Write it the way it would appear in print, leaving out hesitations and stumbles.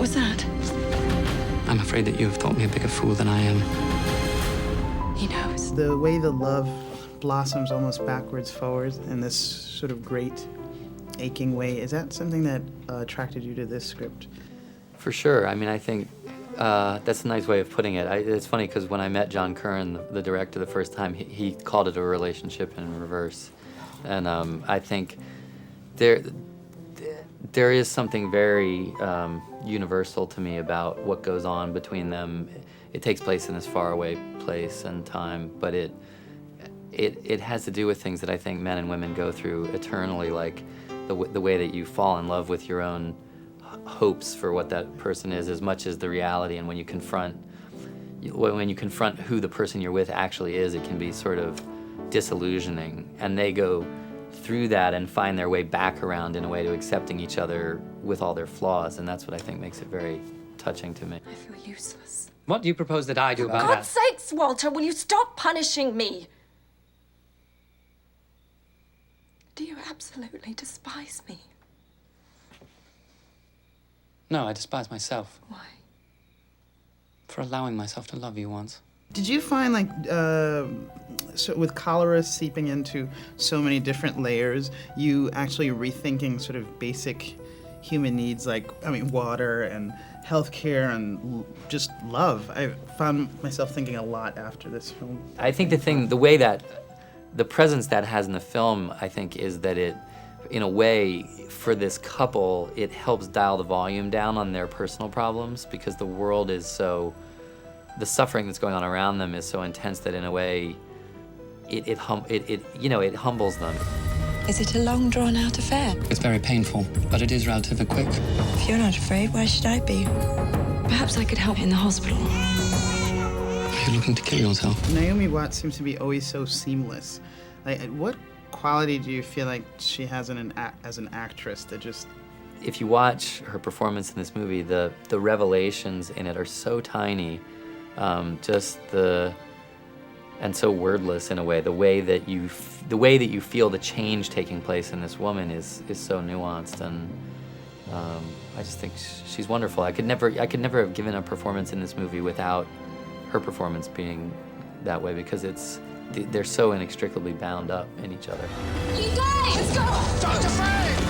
was that? I'm afraid that you have thought me a bigger fool than I am. He knows. The way the love blossoms almost backwards, forwards in this sort of great, aching way, is that something that attracted you to this script? For sure. I mean, I think that's a nice way of putting it. It's funny because when I met John Curran, the director, the first time, he called it a relationship in reverse. And I think there is something very universal to me about what goes on between them. It takes place in this faraway place and time, but it has to do with things that I think men and women go through eternally, like the way that you fall in love with your own hopes for what that person is as much as the reality. And when you confront who the person you're with actually is, it can be sort of disillusioning. And they go through that and find their way back around in a way to accepting each other with all their flaws. And that's what I think makes it very touching to me. I feel useless. What do you propose that I do about For that? God's sakes, Walter, will you stop punishing me? Do you absolutely despise me? No, I despise myself Why? for allowing myself to love you once. Did you find, like, so with cholera seeping into so many different layers, you actually rethinking sort of basic human needs, like, I mean, water and healthcare and just love? I found myself thinking a lot after this film. I think the presence that has in the film, I think, is that it, in a way, for this couple, it helps dial the volume down on their personal problems, because the world is so, the suffering that's going on around them is so intense that in a way, it humbles them. Is it a long, drawn-out affair? It's very painful, but it is relatively quick. If you're not afraid, why should I be? Perhaps I could help in the hospital. Are you looking to kill yourself? Naomi Watts seems to be always so seamless. Like, what quality do you feel like she has as an actress that just... If you watch her performance in this movie, the revelations in it are so tiny, and so wordless in a way. The way that you feel the change taking place in this woman is so nuanced, and I just think she's wonderful. I could never have given a performance in this movie without her performance being that way, because they're so inextricably bound up in each other. You guys! Let's go! Dr. Frank!